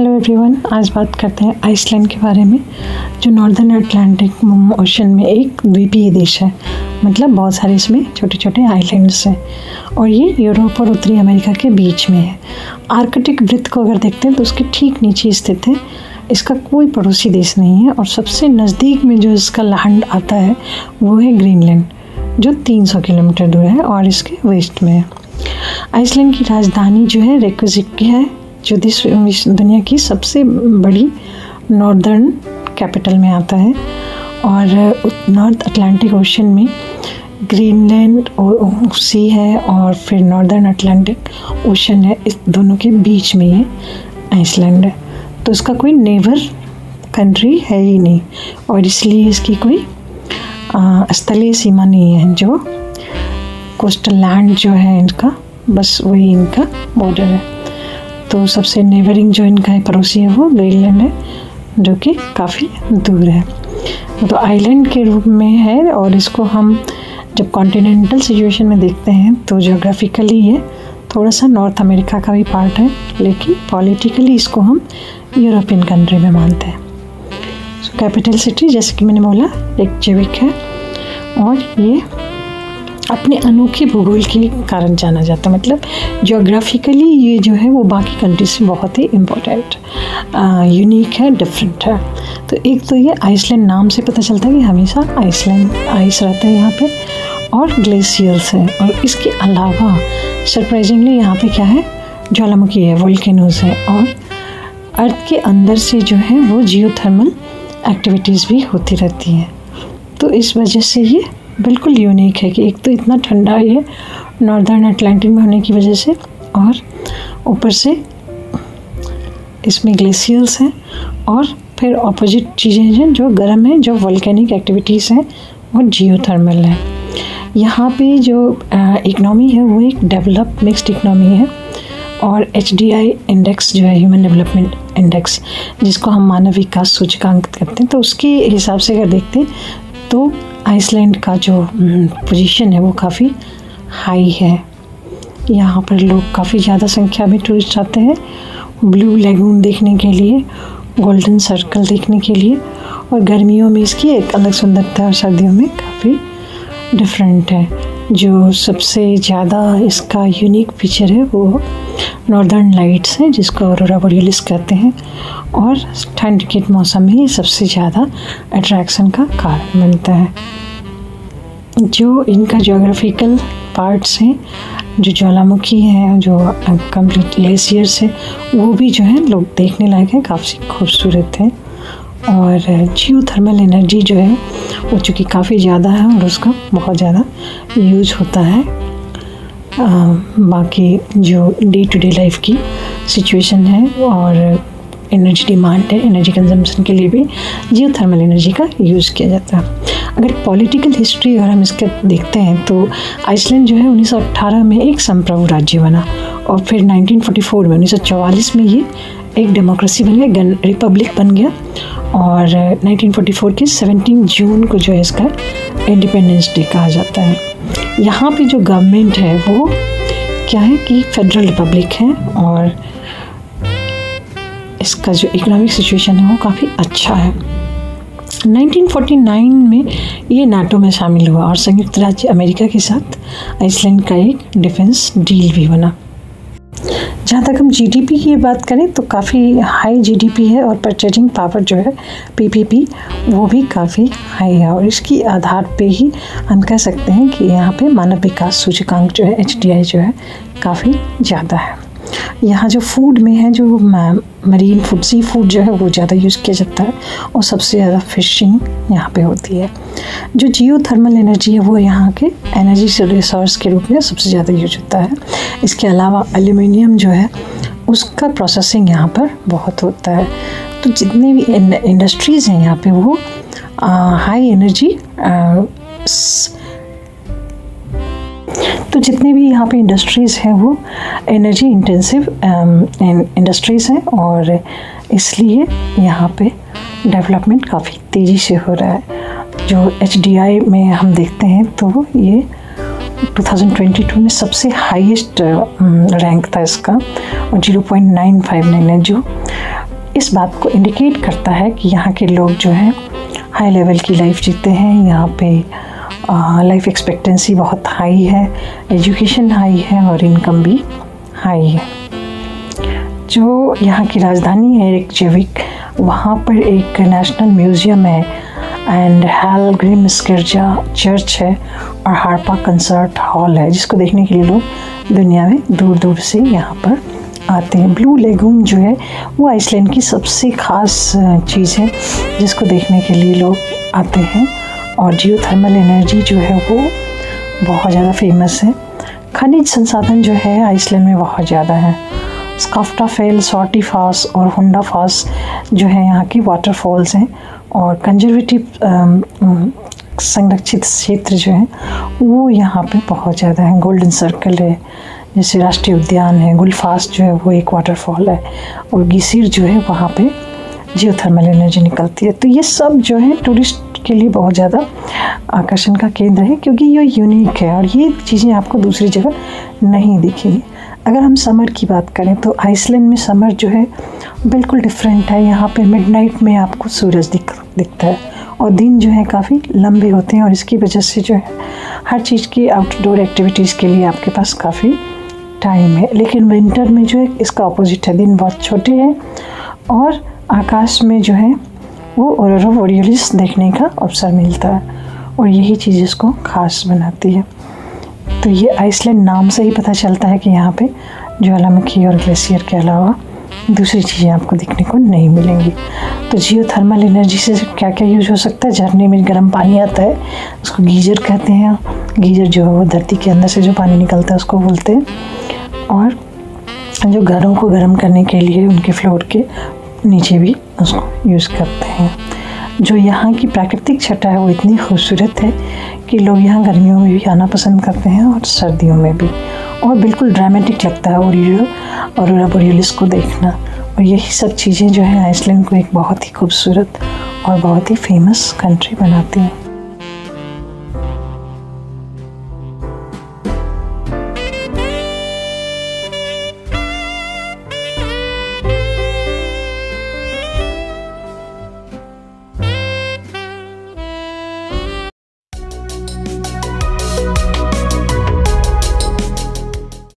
Hello everyone, आज बात करते हैं आइसलैंड के बारे में, जो नॉर्दर्न अटलांटिक ओशन में एक द्वीपीय देश है। मतलब बहुत सारे इसमें छोटे छोटे आइलैंड्स हैं और ये यूरोप और उत्तरी अमेरिका के बीच में है। आर्कटिक वृत्त को अगर देखते हैं तो उसके ठीक नीचे स्थित है। इसका कोई पड़ोसी देश नहीं है और सबसे नज़दीक में जो इसका लैंड आता है वो है ग्रीनलैंड, जो 300 किलोमीटर दूर है और इसके वेस्ट में है। आइसलैंड की राजधानी जो है रेयकविक है, जो दुनिया की सबसे बड़ी नॉर्दर्न कैपिटल में आता है। और नॉर्थ अटलांटिक ओशन में ग्रीनलैंड सी है और फिर नॉर्दर्न अटलांटिक ओशन है, इस दोनों के बीच में ये आइसलैंड है। तो इसका कोई नेबर कंट्री है ही नहीं और इसलिए इसकी कोई स्थलीय सीमा नहीं है। जो कोस्टल लैंड जो है इनका, बस वही इनका बॉर्डर है। तो सबसे नेबरिंग जो इनका पड़ोसी है वो ग्रीनलैंड है, जो कि काफ़ी दूर है। तो आइलैंड के रूप में है और इसको हम जब कॉन्टिनेंटल सिचुएशन में देखते हैं तो ज्योग्राफिकली ये थोड़ा सा नॉर्थ अमेरिका का भी पार्ट है, लेकिन पॉलिटिकली इसको हम यूरोपियन कंट्री में मानते हैं। कैपिटल सिटी जैसे कि मैंने बोला रेयकविक है और ये अपने अनोखे भूगोल के कारण जाना जाता है। मतलब ज्योग्राफिकली ये जो है वो बाकी कंट्री से बहुत ही इम्पोर्टेंट, यूनिक है, डिफरेंट है। तो एक तो ये आइसलैंड नाम से पता चलता है कि हमेशा आइसलैंड आइस रहता है यहाँ पे और ग्लेशियर्स है। और इसके अलावा सरप्राइजिंगली यहाँ पे क्या है, ज्वालामुखी है, वोल्केनोज है और अर्थ के अंदर से जो है वो जियोथर्मल एक्टिविटीज़ भी होती रहती हैं। तो इस वजह से ये बिल्कुल यूनिक है कि एक तो इतना ठंडा है नॉर्दर्न अटलांटिक में होने की वजह से, और ऊपर से इसमें ग्लेशियर्स हैं और फिर ऑपोजिट चीज़ें हैं जो गर्म हैं, जो वोल्केनिक एक्टिविटीज़ हैं और जियोथर्मल है। यहाँ पे जो इकनॉमी है वो एक डेवलप्ड मिक्स्ड इकनॉमी है और HDI इंडेक्स जो है, ह्यूमन डेवलपमेंट इंडेक्स, जिसको हम मानव विकास सूचकांक करते हैं, तो उसके हिसाब से अगर देखते हैं तो आइसलैंड का जो पोजीशन है वो काफ़ी हाई है। यहाँ पर लोग काफ़ी ज़्यादा संख्या में टूरिस्ट आते हैं ब्लू लेगून देखने के लिए, गोल्डन सर्कल देखने के लिए, और गर्मियों में इसकी एक अलग सुंदरता और सर्दियों में काफ़ी डिफरेंट है। जो सबसे ज़्यादा इसका यूनिक फीचर है वो नॉर्दर्न लाइट्स है, जिसको ऑरोरा बोरियलिस कहते हैं, और ठंड के मौसम में सबसे ज़्यादा अट्रैक्शन का कारण बनता है। जो इनका ज्योग्राफिकल पार्ट्स हैं, जो ज्वालामुखी हैं, जो कंप्लीट ग्लेशियर्स हैं, वो भी जो है लोग देखने लायक है, काफ़ी खूबसूरत है। और जियोथर्मल एनर्जी जो है वो चूँकि काफ़ी ज़्यादा है और उसका बहुत ज़्यादा यूज होता है। बाकी जो डे टू डे लाइफ की सिचुएशन है और एनर्जी डिमांड है, एनर्जी कंजम्पशन के लिए भी जियोथर्मल एनर्जी का यूज़ किया जाता है। अगर पॉलिटिकल हिस्ट्री अगर हम इसके देखते हैं तो आइसलैंड जो है 1918 में एक संप्रभु राज्य बना और फिर 1944 में 1944 में ये एक डेमोक्रेसी बन गया, रिपब्लिक बन गया। और 1944 के 17 जून को जो है इसका इंडिपेंडेंस डे कहा जाता है। यहाँ पे जो गवर्नमेंट है वो क्या है कि फेडरल रिपब्लिक है और इसका जो इकोनॉमिक सिचुएशन है वो काफ़ी अच्छा है। 1949 में ये नाटो में शामिल हुआ और संयुक्त राज्य अमेरिका के साथ आइसलैंड का एक डिफेंस डील भी बना। जहाँ तक हम GDP की बात करें तो काफ़ी हाई GDP है और परचेजिंग पावर जो है PPP वो भी काफ़ी हाई है। और इसकी आधार पे ही हम कह सकते हैं कि यहाँ पे मानव विकास सूचकांक जो है HDI जो है काफ़ी ज़्यादा है। यहाँ जो फूड में है, जो मरीन फूड, सी फूड जो है वो ज़्यादा यूज़ किया जाता है और सबसे ज़्यादा फिशिंग यहाँ पे होती है। जो जियोथर्मल एनर्जी है वो यहाँ के एनर्जी रिसोर्स के रूप में सबसे ज़्यादा यूज होता है। इसके अलावा एल्यूमिनियम जो है उसका प्रोसेसिंग यहाँ पर बहुत होता है। तो जितने भी इंडस्ट्रीज़ हैं यहाँ पे वो हाई एनर्जी तो जितने भी यहाँ पे इंडस्ट्रीज़ हैं वो एनर्जी इंटेंसिव इंडस्ट्रीज़ हैं और इसलिए यहाँ पे डेवलपमेंट काफ़ी तेज़ी से हो रहा है। जो HDI में हम देखते हैं तो ये 2022 में सबसे हाईएस्ट रैंक था इसका और 0.959 है, जो इस बात को इंडिकेट करता है कि यहाँ के लोग जो हैं हाई लेवल की लाइफ जीते हैं। यहाँ पे लाइफ एक्सपेक्टेंसी बहुत हाई है, एजुकेशन हाई है और इनकम भी हाई है। जो यहाँ की राजधानी है रेयकजाविक, वहाँ पर एक नेशनल म्यूज़ियम है एंड हेलग्रिम्स गिरजा चर्च है और हारपा कंसर्ट हॉल है, जिसको देखने के लिए लोग दुनिया में दूर दूर से यहाँ पर आते हैं। ब्लू लेगून जो है वो आइसलैंड की सबसे ख़ास चीज़ है जिसको देखने के लिए लोग आते हैं। और जियोथर्मल एनर्जी जो है वो बहुत ज़्यादा फेमस है। खनिज संसाधन जो है आइसलैंड में बहुत ज़्यादा है। स्काफ्टाफेल, सॉर्टीफास और हुंडाफास जो है यहाँ की वाटरफॉल्स हैं। और कंजर्वेटिव संरक्षित क्षेत्र जो है वो यहाँ पे बहुत ज़्यादा है। गोल्डन सर्कल है, जैसे राष्ट्रीय उद्यान है। गुलफास्ट जो है वो एक वाटरफॉल है और गिसिर जो है वहाँ पे जियोथर्मल एनर्जी निकलती है। तो ये सब जो है टूरिस्ट के लिए बहुत ज़्यादा आकर्षण का केंद्र है, क्योंकि ये यूनिक है और ये चीज़ें आपको दूसरी जगह नहीं दिखेंगी। अगर हम समर की बात करें तो आइसलैंड में समर जो है बिल्कुल डिफरेंट है। यहाँ पे मिडनाइट में आपको सूरज दिखता है और दिन जो है काफ़ी लंबे होते हैं और इसकी वजह से जो है हर चीज़ की आउटडोर एक्टिविटीज़ के लिए आपके पास काफ़ी टाइम है। लेकिन विंटर में जो है इसका अपोजिट है, दिन बहुत छोटे हैं और आकाश में जो है वो ऑरोरा बोरियलिस देखने का अवसर मिलता है और यही चीज़ इसको खास बनाती है। तो ये आइसलैंड नाम से ही पता चलता है कि यहाँ पे ज्वालामुखी और ग्लेशियर के अलावा दूसरी चीज़ें आपको देखने को नहीं मिलेंगी। तो जियोथर्मल एनर्जी से क्या क्या यूज हो सकता है? झरने में गर्म पानी आता है, उसको गीजर कहते हैं। गीजर जो है वो धरती के अंदर से जो पानी निकलता है उसको बोलते हैं। और जो घरों को गर्म करने के लिए उनके फ्लोर के नीचे भी उसको यूज़ करते हैं। जो यहाँ की प्राकृतिक छटा है वो इतनी खूबसूरत है कि लोग यहाँ गर्मियों में भी आना पसंद करते हैं और सर्दियों में भी, और बिल्कुल ड्रामेटिक लगता है ऑरोरा बोरियलिस को देखना। और यही सब चीज़ें जो है आइसलैंड को एक बहुत ही खूबसूरत और बहुत ही फेमस कंट्री बनाती हैं।